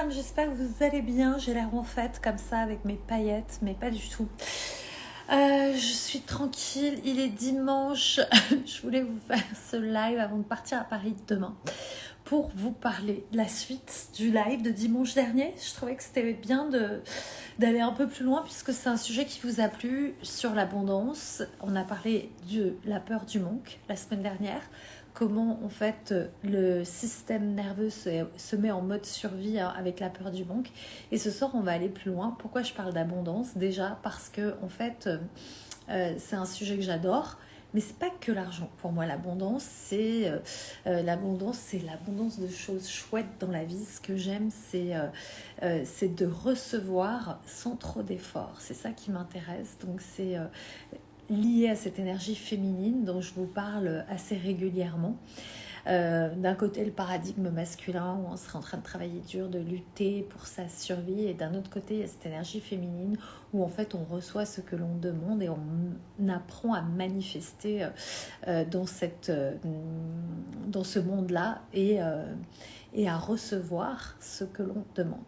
J'espère que vous allez bien. J'ai l'air en fête comme ça avec mes paillettes, mais pas du tout. Je suis tranquille, il est dimanche. Je voulais vous faire ce live avant de partir à Paris demain pour vous parler de la suite du live de dimanche dernier. Je trouvais que c'était bien d'aller un peu plus loin puisque c'est un sujet qui vous a plu sur l'abondance. On a parlé de la peur du manque la semaine dernière. Comment en fait le système nerveux se met en mode survie avec la peur du manque. Et ce soir, on va aller plus loin. Pourquoi je parle d'abondance? Déjà parce que en fait, c'est un sujet que j'adore. Mais c'est pas que l'argent. Pour moi, l'abondance, c'est l'abondance de choses chouettes dans la vie. Ce que j'aime, c'est de recevoir sans trop d'efforts. C'est ça qui m'intéresse. Donc, c'est lié à cette énergie féminine dont je vous parle assez régulièrement. D'un côté, le paradigme masculin où on serait en train de travailler dur, de lutter pour sa survie, et d'un autre côté, il y a cette énergie féminine où en fait on reçoit ce que l'on demande et on apprend à manifester dans ce monde-là et à recevoir ce que l'on demande.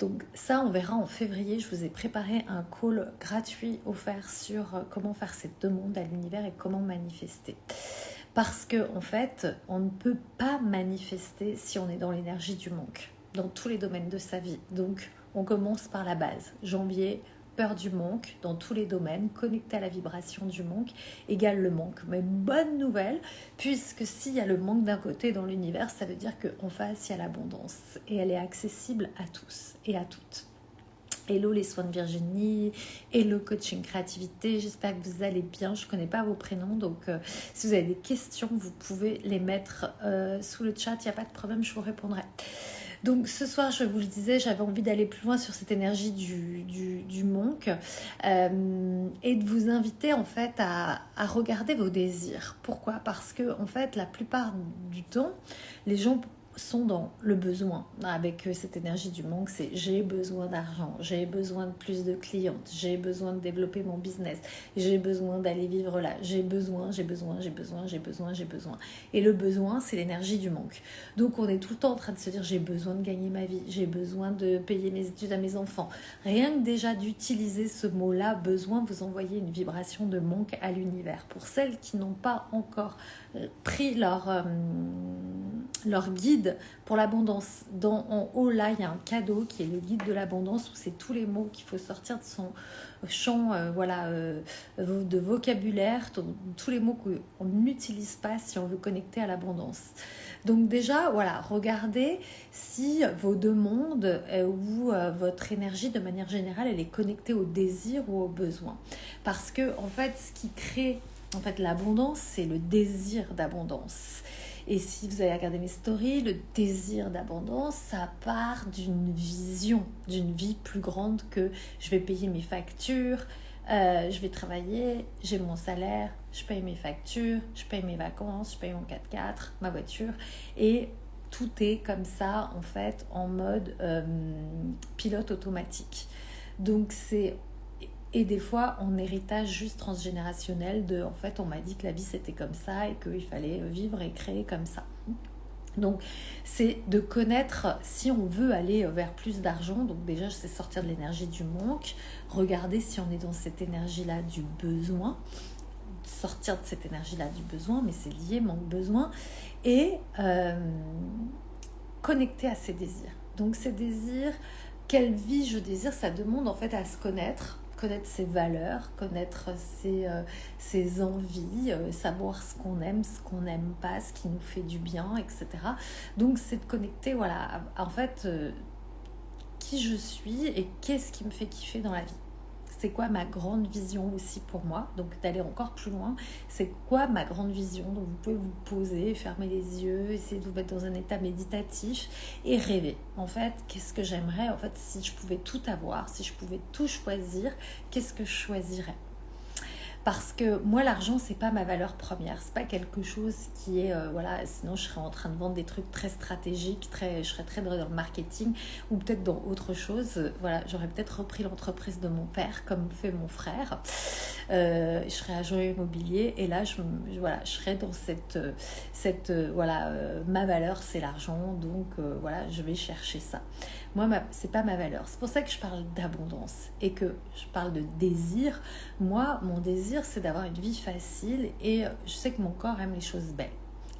Donc ça, on verra en février. Je vous ai préparé un call gratuit offert sur comment faire cette demande à l'univers et comment manifester. Parce que en fait, on ne peut pas manifester si on est dans l'énergie du manque, dans tous les domaines de sa vie. Donc, on commence par la base. Janvier, peur du manque dans tous les domaines, connecté à la vibration du manque, égale le manque. Mais bonne nouvelle, puisque s'il y a le manque d'un côté dans l'univers, ça veut dire qu'en face, il y a l'abondance. Et elle est accessible à tous et à toutes. Hello les soins de Virginie, hello coaching créativité, j'espère que vous allez bien. Je ne connais pas vos prénoms, donc si vous avez des questions, vous pouvez les mettre sous le chat, il n'y a pas de problème, je vous répondrai. Donc ce soir, je vous le disais, j'avais envie d'aller plus loin sur cette énergie du manque et de vous inviter en fait à regarder vos désirs. Pourquoi? Parce que en fait, la plupart du temps, les gens sont dans le besoin. Avec cette énergie du manque, c'est j'ai besoin d'argent, j'ai besoin de plus de clientes, j'ai besoin de développer mon business, j'ai besoin d'aller vivre là, j'ai besoin. Et le besoin, c'est l'énergie du manque. Donc on est tout le temps en train de se dire j'ai besoin de gagner ma vie, j'ai besoin de payer mes études à mes enfants. Rien que déjà d'utiliser ce mot-là, besoin, vous envoyez une vibration de manque à l'univers. Pour celles qui n'ont pas encore pris leur guide pour l'abondance. En haut, là, il y a un cadeau qui est le guide de l'abondance où c'est tous les mots qu'il faut sortir de son champ de vocabulaire, tous les mots qu'on n'utilise pas si on veut connecter à l'abondance. Donc déjà, voilà, regardez si vos demandes ou votre énergie de manière générale, elle est connectée au désir ou au besoin. Parce que, en fait, ce qui crée l'abondance, c'est le désir d'abondance. Et si vous allez regarder mes stories, le désir d'abondance, ça part d'une vision, d'une vie plus grande que je vais payer mes factures, je vais travailler, j'ai mon salaire, je paye mes factures, je paye mes vacances, je paye mon 4x4, ma voiture. Et tout est comme ça, en fait, en mode pilote automatique. Donc c'est... Et des fois, en héritage juste transgénérationnel en fait, on m'a dit que la vie c'était comme ça et qu'il fallait vivre et créer comme ça. Donc, c'est de connaître si on veut aller vers plus d'argent. Donc déjà, c'est sortir de l'énergie du manque, regarder si on est dans cette énergie-là du besoin, sortir de cette énergie-là du besoin, mais c'est lié, manque-besoin, et connecter à ses désirs. Donc ces désirs, quelle vie je désire, ça demande en fait à se connaître ses valeurs, connaître ses envies, savoir ce qu'on aime, ce qu'on n'aime pas, ce qui nous fait du bien, etc. Donc c'est de connecter, voilà, en fait, qui je suis et qu'est-ce qui me fait kiffer dans la vie. C'est quoi ma grande vision aussi pour moi? Donc d'aller encore plus loin, c'est quoi ma grande vision? Donc vous pouvez vous poser, fermer les yeux, essayer de vous mettre dans un état méditatif et rêver. En fait, qu'est-ce que j'aimerais? En fait, si je pouvais tout avoir, si je pouvais tout choisir, qu'est-ce que je choisirais? Parce que moi, l'argent, c'est pas ma valeur première. C'est pas quelque chose qui est, voilà, sinon je serais en train de vendre des trucs très stratégiques, je serais très dans le marketing ou peut-être dans autre chose. Voilà, j'aurais peut-être repris l'entreprise de mon père, comme fait mon frère. Je serais agent immobilier et là, voilà, je serais dans voilà, ma valeur, c'est l'argent, donc voilà, je vais chercher ça. Moi, c'est pas ma valeur. C'est pour ça que je parle d'abondance et que je parle de désir. Moi, mon désir, c'est d'avoir une vie facile et je sais que mon corps aime les choses belles.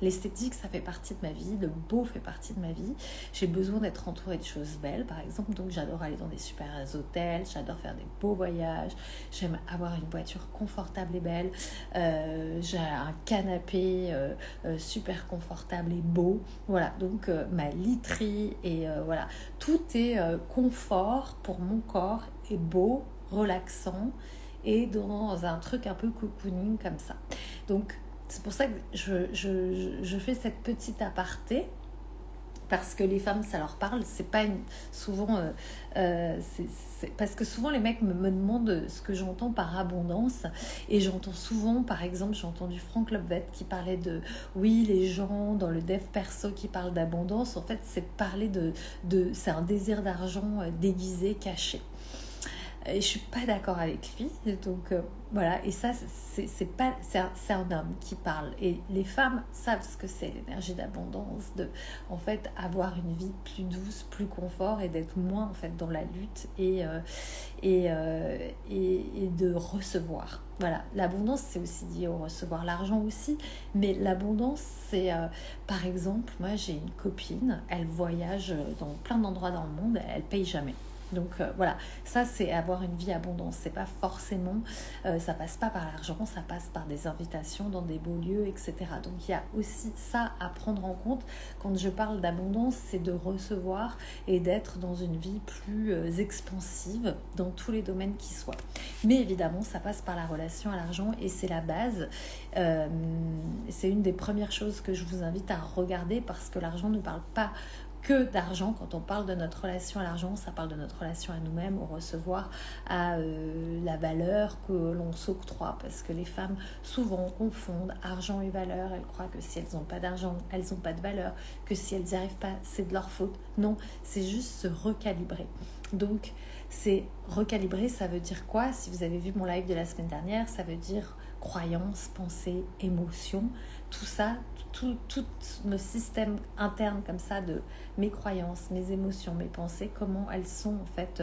L'esthétique, ça fait partie de ma vie, le beau fait partie de ma vie. J'ai besoin d'être entourée de choses belles, par exemple. Donc, j'adore aller dans des super hôtels, j'adore faire des beaux voyages. J'aime avoir une voiture confortable et belle. J'ai un canapé super confortable et beau. Voilà, donc ma literie et voilà. Tout est confort pour mon corps et beau, relaxant et dans un truc un peu cocooning comme ça. Donc, c'est pour ça que je fais cette petite aparté parce que les femmes, ça leur parle. C'est pas souvent... parce que souvent, les mecs me demandent ce que j'entends par abondance. Et j'entends souvent, par exemple, j'ai entendu Franck Lobvet qui parlait de... Oui, les gens dans le dev perso qui parlent d'abondance, en fait, c'est de parler c'est un désir d'argent déguisé, caché. Et je suis pas d'accord avec lui, donc voilà. Et ça, c'est un homme qui parle. Et les femmes savent ce que c'est l'énergie d'abondance, de en fait avoir une vie plus douce, plus confort et d'être moins en fait dans la lutte et de recevoir. Voilà, l'abondance c'est aussi lié au recevoir, l'argent aussi, mais l'abondance c'est par exemple, moi j'ai une copine, elle voyage dans plein d'endroits dans le monde, elle paye jamais. Donc voilà, ça c'est avoir une vie abondante. C'est pas forcément, ça passe pas par l'argent, ça passe par des invitations dans des beaux lieux, etc. Donc il y a aussi ça à prendre en compte quand je parle d'abondance, c'est de recevoir et d'être dans une vie plus expansive dans tous les domaines qui soient. Mais évidemment, ça passe par la relation à l'argent et c'est la base. C'est une des premières choses que je vous invite à regarder parce que l'argent ne parle pas que d'argent. Quand on parle de notre relation à l'argent, ça parle de notre relation à nous-mêmes, au recevoir, à la valeur que l'on s'octroie, parce que les femmes souvent confondent argent et valeur. Elles croient que si elles n'ont pas d'argent, elles n'ont pas de valeur, que si elles n'y arrivent pas, c'est de leur faute. Non, c'est juste se recalibrer. Donc, c'est recalibrer, ça veut dire quoi? Si vous avez vu mon live de la semaine dernière, ça veut dire croyances, pensées, émotions, tout ça, tout le système interne comme ça de mes croyances, mes émotions, mes pensées, comment elles sont en fait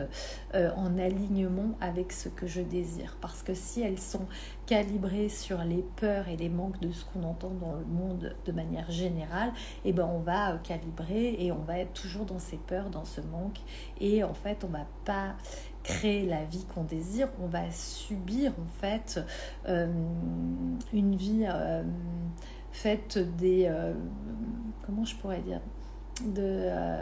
en alignement avec ce que je désire. Parce que si elles sont calibrées sur les peurs et les manques de ce qu'on entend dans le monde de manière générale, eh ben on va calibrer et on va être toujours dans ces peurs, dans ce manque et en fait on va pas créer la vie qu'on désire, on va subir en fait une vie faite des comment je pourrais dire de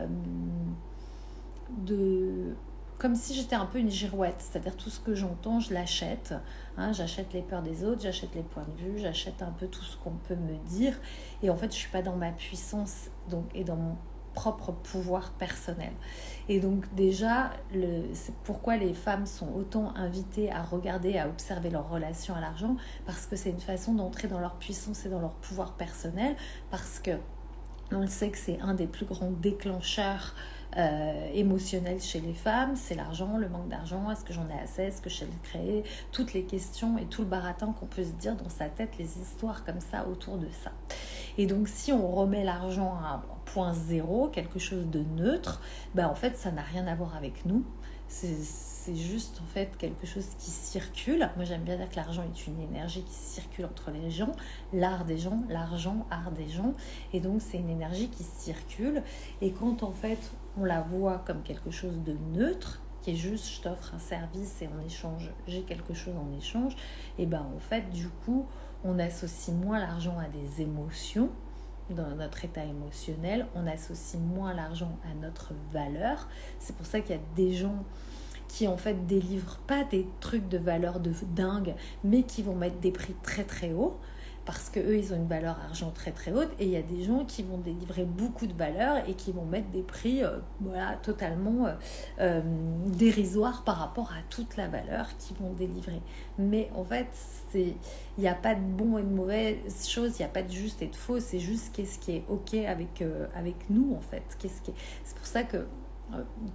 comme si j'étais un peu une girouette, c'est-à-dire tout ce que j'entends, je l'achète, hein, j'achète les peurs des autres, j'achète les points de vue, j'achète un peu tout ce qu'on peut me dire, et en fait je suis pas dans ma puissance donc, et dans mon propre pouvoir personnel. Et donc déjà, c'est pourquoi les femmes sont autant invitées à regarder, à observer leur relation à l'argent, parce que c'est une façon d'entrer dans leur puissance et dans leur pouvoir personnel, parce que on le sait que c'est un des plus grands déclencheurs émotionnels chez les femmes, c'est l'argent, le manque d'argent, est-ce que j'en ai assez, est-ce que je sais le créer, toutes les questions et tout le baratin qu'on peut se dire dans sa tête, les histoires comme ça autour de ça. Et donc si on remet l'argent à un point zéro, quelque chose de neutre, ben en fait ça n'a rien à voir avec nous. C'est juste en fait quelque chose qui circule. Moi j'aime bien dire que l'argent est une énergie qui circule entre les gens, l'art des gens, l'argent, art des gens, et donc c'est une énergie qui circule. Et quand en fait on la voit comme quelque chose de neutre, qui est juste je t'offre un service et en échange j'ai quelque chose en échange, et ben en fait du coup on associe moins l'argent à des émotions. Dans notre état émotionnel, on associe moins l'argent à notre valeur. C'est pour ça qu'il y a des gens qui en fait délivrent pas des trucs de valeur de dingue, mais qui vont mettre des prix très très hauts parce que eux ils ont une valeur argent très très haute, et il y a des gens qui vont délivrer beaucoup de valeur et qui vont mettre des prix totalement dérisoires par rapport à toute la valeur qu'ils vont délivrer. Mais en fait, il n'y a pas de bon et de mauvaise chose, il n'y a pas de juste et de faux, c'est juste qu'est-ce qui est ok avec nous en fait. C'est pour ça que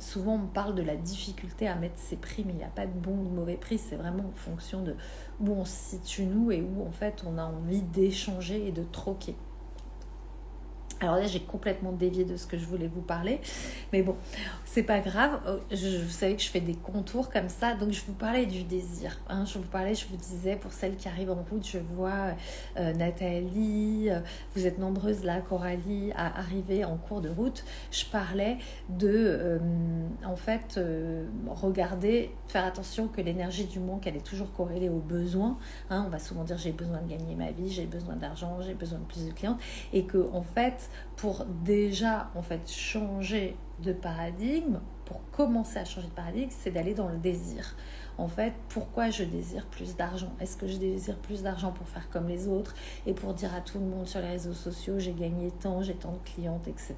souvent on parle de la difficulté à mettre ses prix, mais il n'y a pas de bon ou de mauvais prix, c'est vraiment en fonction de où on se situe nous et où en fait on a envie d'échanger et de troquer. Alors là, j'ai complètement dévié de ce que je voulais vous parler. Mais bon, c'est pas grave. Vous savez que je fais des contours comme ça. Donc, je vous parlais du désir. Je vous disais, pour celles qui arrivent en route, je vois Nathalie, vous êtes nombreuses là, Coralie, à arriver en cours de route. Je parlais de, regarder, faire attention que l'énergie du manque, elle est toujours corrélée aux besoins. On va souvent dire, j'ai besoin de gagner ma vie, j'ai besoin d'argent, j'ai besoin de plus de clientes. Et que, en fait, pour déjà changer de paradigme, pour commencer à changer de paradigme, c'est d'aller dans le désir. En fait, pourquoi je désire plus d'argent? Est-ce que je désire plus d'argent pour faire comme les autres et pour dire à tout le monde sur les réseaux sociaux j'ai gagné tant, j'ai tant de clientes, etc.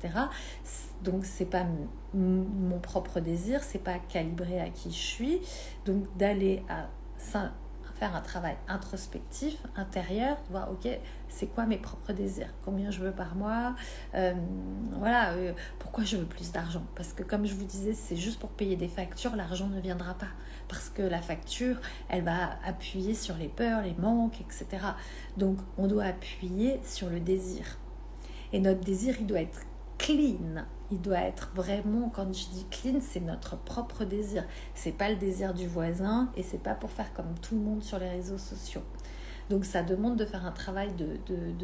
Donc c'est pas mon propre désir, c'est pas calibré à qui je suis. Donc d'aller à ça, faire un travail introspectif, intérieur, voir ok, c'est quoi mes propres désirs, combien je veux par mois, pourquoi je veux plus d'argent, parce que comme je vous disais, c'est juste pour payer des factures, l'argent ne viendra pas, parce que la facture, elle va appuyer sur les peurs, les manques, etc. Donc on doit appuyer sur le désir, et notre désir, il doit être clean. Il doit être vraiment, quand je dis clean, c'est notre propre désir. C'est pas le désir du voisin et c'est pas pour faire comme tout le monde sur les réseaux sociaux. Donc ça demande de faire un travail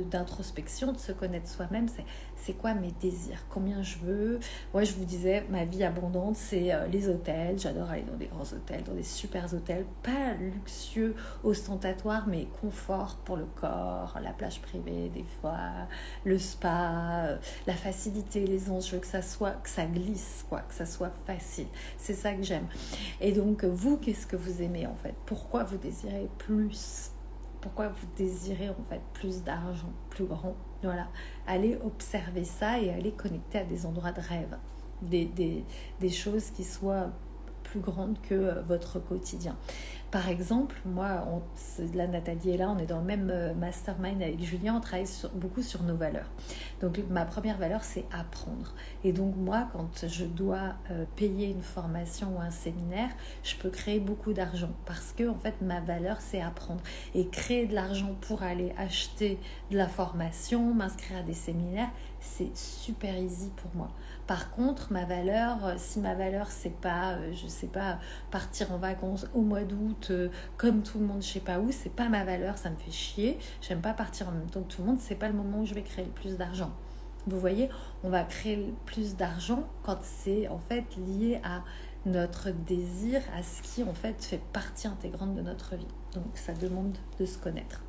d'introspection, de se connaître soi-même. C'est quoi mes désirs? Combien je veux? Moi, je vous disais, ma vie abondante, c'est les hôtels. J'adore aller dans des grands hôtels, dans des super hôtels. Pas luxueux, ostentatoire, mais confort pour le corps, la plage privée des fois, le spa, la facilité, les anges. Je veux que ça glisse, que ça soit facile. C'est ça que j'aime. Et donc, vous, qu'est-ce que vous aimez en fait? Pourquoi vous désirez plus? Pourquoi vous désirez en fait plus d'argent, plus grand? Voilà, allez observer ça et allez connecter à des endroits de rêve, des choses qui soient plus grandes que votre quotidien. Par exemple, moi, là, Nathalie est là, on est dans le même mastermind avec Julien, on travaille beaucoup sur nos valeurs. Donc, ma première valeur, c'est apprendre. Et donc, moi, quand je dois payer une formation ou un séminaire, je peux créer beaucoup d'argent parce que, en fait, ma valeur, c'est apprendre. Et créer de l'argent pour aller acheter de la formation, m'inscrire à des séminaires, c'est super easy pour moi. Par contre, ma valeur, si ma valeur, c'est pas, partir en vacances au mois d'août, comme tout le monde, je sais pas où, c'est pas ma valeur, ça me fait chier. J'aime pas partir en même temps que tout le monde, c'est pas le moment où je vais créer le plus d'argent. Vous voyez, on va créer plus d'argent quand c'est en fait lié à notre désir, à ce qui en fait partie intégrante de notre vie. Donc ça demande de se connaître.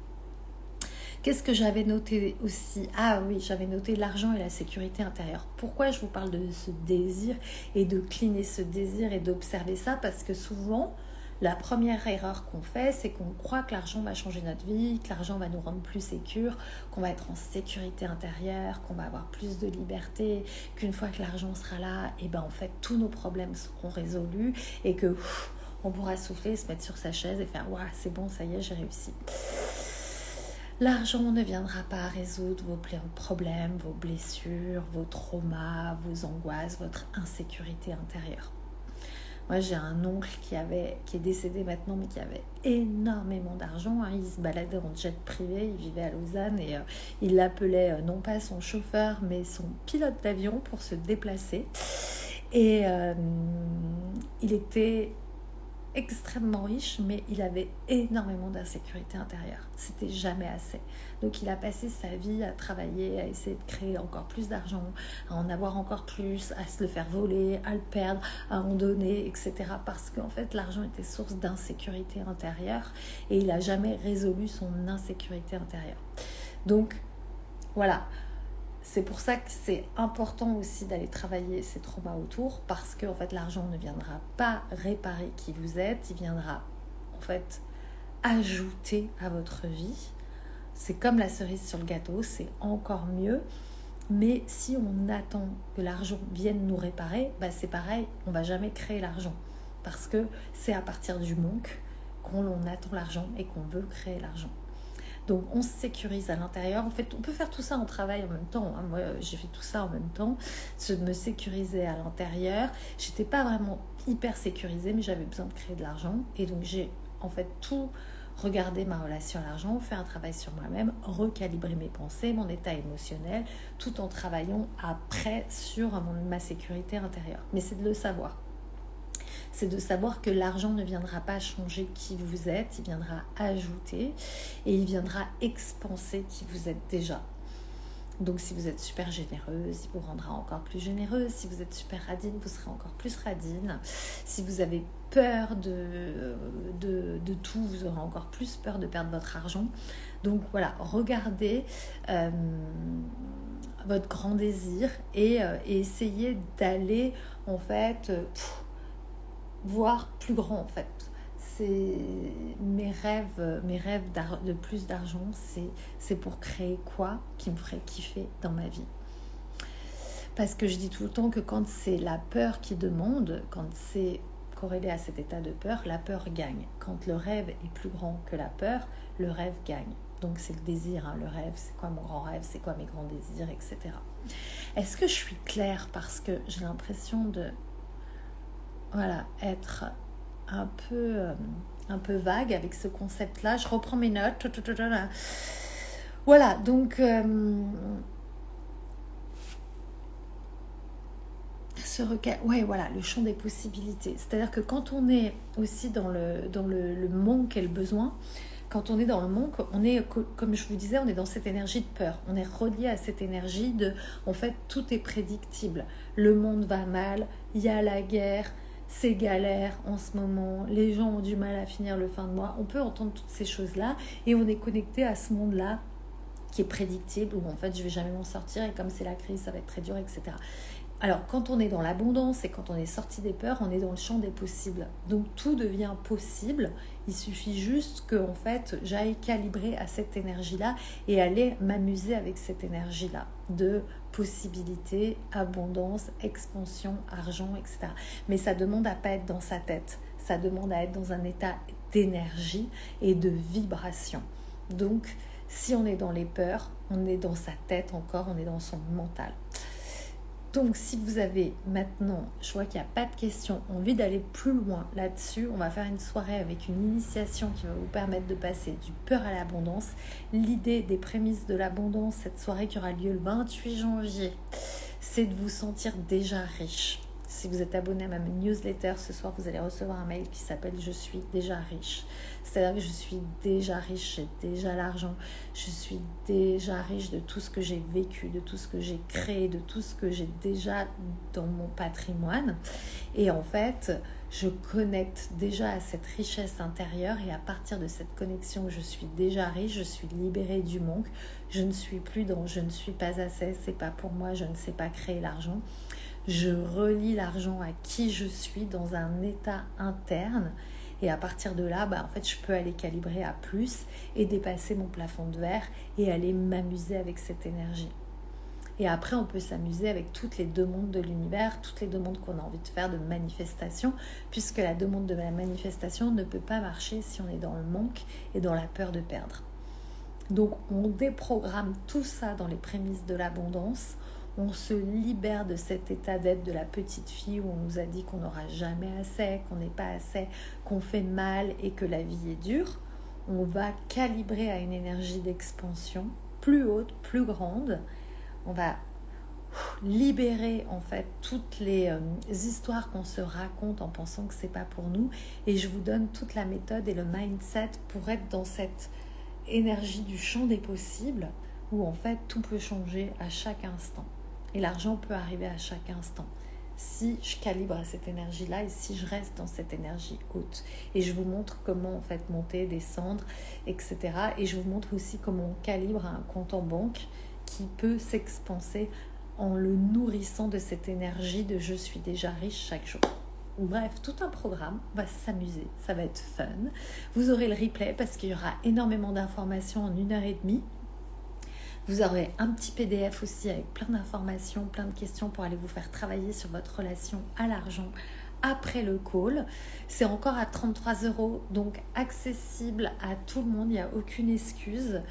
Qu'est-ce que j'avais noté aussi? Ah oui, j'avais noté l'argent et la sécurité intérieure. Pourquoi je vous parle de ce désir et de cleaner ce désir et d'observer ça? Parce que souvent, la première erreur qu'on fait, c'est qu'on croit que l'argent va changer notre vie, que l'argent va nous rendre plus sécure, qu'on va être en sécurité intérieure, qu'on va avoir plus de liberté, qu'une fois que l'argent sera là, et ben en fait, tous nos problèmes seront résolus et que on pourra souffler, se mettre sur sa chaise et faire « Waouh, c'est bon, ça y est, j'ai réussi ». L'argent ne viendra pas résoudre vos problèmes, vos blessures, vos traumas, vos angoisses, votre insécurité intérieure. Moi, j'ai un oncle qui est décédé maintenant, mais qui avait énormément d'argent. Il se baladait en jet privé, il vivait à Lausanne et il l'appelait non pas son chauffeur, mais son pilote d'avion pour se déplacer. Et il était extrêmement riche, mais il avait énormément d'insécurité intérieure. C'était jamais assez. Donc il a passé sa vie à travailler, à essayer de créer encore plus d'argent, à en avoir encore plus, à se le faire voler, à le perdre, à en donner, etc. Parce qu'en fait l'argent était source d'insécurité intérieure et il n'a jamais résolu son insécurité intérieure. Donc voilà. C'est pour ça que c'est important aussi d'aller travailler ces traumas autour, parce que en fait, l'argent ne viendra pas réparer qui vous êtes, il viendra en fait ajouter à votre vie. c'est comme la cerise sur le gâteau, c'est encore mieux. Mais si on attend que l'argent vienne nous réparer, c'est pareil, on ne va jamais créer l'argent. Parce que c'est à partir du manque qu'on attend l'argent et qu'on veut créer l'argent. Donc on se sécurise à l'intérieur. En fait, on peut faire tout ça en travail en même temps. Moi, j'ai fait tout ça en même temps. Me sécuriser à l'intérieur. J'étais pas vraiment hyper sécurisée, mais j'avais besoin de créer de l'argent. Et donc j'ai en fait tout regardé ma relation à l'argent, faire un travail sur moi-même, recalibrer mes pensées, mon état émotionnel, tout en travaillant après sur ma sécurité intérieure. Mais c'est de le savoir. C'est de savoir que l'argent ne viendra pas changer qui vous êtes, il viendra ajouter et il viendra expanser qui vous êtes déjà. Donc si vous êtes super généreuse, il vous rendra encore plus généreuse. Si vous êtes super radine, vous serez encore plus radine. Si vous avez peur de tout, vous aurez encore plus peur de perdre votre argent. Donc voilà, regardez votre grand désir et essayez d'aller en fait voir plus grand en fait. C'est mes rêves de plus d'argent, c'est pour créer quoi qui me ferait kiffer dans ma vie. Parce que je dis tout le temps que quand c'est la peur qui demande, quand c'est corrélé à cet état de peur, la peur gagne. Quand le rêve est plus grand que la peur, le rêve gagne. Donc c'est le désir, le rêve, c'est quoi mon grand rêve, c'est quoi mes grands désirs, etc. Est-ce que je suis claire? Parce que j'ai l'impression de être un peu vague avec ce concept-là. Je reprends mes notes. Voilà, donc le champ des possibilités. C'est-à-dire que quand on est aussi dans le manque et le besoin, quand on est dans le manque, on est, comme je vous disais, on est dans cette énergie de peur. On est relié à cette énergie de, en fait, tout est prédictible. Le monde va mal, il y a la guerre, c'est galère en ce moment, les gens ont du mal à finir le fin de mois. On peut entendre toutes ces choses-là et on est connecté à ce monde-là qui est prédictible, où en fait je vais jamais m'en sortir et comme c'est la crise, ça va être très dur, etc. Alors quand on est dans l'abondance et quand on est sorti des peurs, on est dans le champ des possibles. Donc tout devient possible, il suffit juste que en fait j'aille calibrer à cette énergie-là et aller m'amuser avec cette énergie-là de possibilité, abondance, expansion, argent, etc. Mais ça demande à pas être dans sa tête, ça demande à être dans un état d'énergie et de vibration. Donc si on est dans les peurs, on est dans sa tête encore, on est dans son mental. Donc si vous avez maintenant, je vois qu'il n'y a pas de questions, envie d'aller plus loin là-dessus, on va faire une soirée avec une initiation qui va vous permettre de passer du peur à l'abondance. L'idée des prémices de l'abondance, cette soirée qui aura lieu le 28 janvier, c'est de vous sentir déjà riche. Si vous êtes abonné à ma newsletter, ce soir, vous allez recevoir un mail qui s'appelle « Je suis déjà riche ». C'est-à-dire que je suis déjà riche, j'ai déjà l'argent, je suis déjà riche de tout ce que j'ai vécu, de tout ce que j'ai créé, de tout ce que j'ai déjà dans mon patrimoine. Et en fait, je connecte déjà à cette richesse intérieure et à partir de cette connexion, je suis déjà riche, je suis libérée du manque, je ne suis plus dans « je ne suis pas assez, c'est pas pour moi, je ne sais pas créer l'argent ». Je relie l'argent à qui je suis dans un état interne et à partir de là, en fait, je peux aller calibrer à plus et dépasser mon plafond de verre et aller m'amuser avec cette énergie. Et après, on peut s'amuser avec toutes les demandes de l'univers, toutes les demandes qu'on a envie de faire de manifestation, puisque la demande de la manifestation ne peut pas marcher si on est dans le manque et dans la peur de perdre. Donc, on déprogramme tout ça dans les prémices de l'abondance. On se libère de cet état d'être de la petite fille où on nous a dit qu'on n'aura jamais assez, qu'on n'est pas assez, qu'on fait mal et que la vie est dure. On va calibrer à une énergie d'expansion plus haute, plus grande. On va libérer en fait toutes les histoires qu'on se raconte en pensant que c'est pas pour nous. Et je vous donne toute la méthode et le mindset pour être dans cette énergie du champ des possibles où en fait tout peut changer à chaque instant. Et l'argent peut arriver à chaque instant si je calibre à cette énergie-là et si je reste dans cette énergie haute. Et je vous montre comment en fait monter, descendre, etc. Et je vous montre aussi comment on calibre un compte en banque qui peut s'expanser en le nourrissant de cette énergie de « je suis déjà riche » chaque jour. Bref, tout un programme, on va s'amuser, ça va être fun. Vous aurez le replay parce qu'il y aura énormément d'informations en 1h30. Vous aurez un petit PDF aussi avec plein d'informations, plein de questions pour aller vous faire travailler sur votre relation à l'argent après le call. C'est encore à 33 €, donc accessible à tout le monde, il n'y a aucune excuse.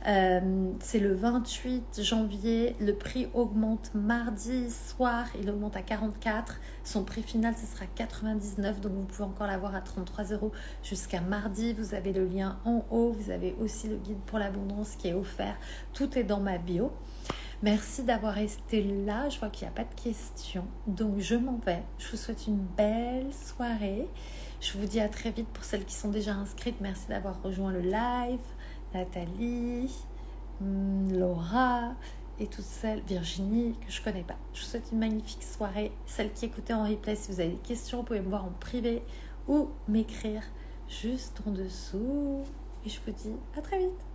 C'est le 28 janvier, le prix augmente mardi soir, il augmente à 44. Son prix final, ce sera 99, donc vous pouvez encore l'avoir à 33 € jusqu'à mardi. Vous avez le lien en haut, vous avez aussi le guide pour l'abondance qui est offert. Tout est dans ma bio. Merci d'avoir resté là. Je vois qu'il n'y a pas de questions. Donc, je m'en vais. Je vous souhaite une belle soirée. Je vous dis à très vite pour celles qui sont déjà inscrites. Merci d'avoir rejoint le live. Nathalie, Laura et toutes celles, Virginie, que je ne connais pas. Je vous souhaite une magnifique soirée. Celles qui écoutaient en replay, si vous avez des questions, vous pouvez me voir en privé ou m'écrire juste en dessous. Et je vous dis à très vite.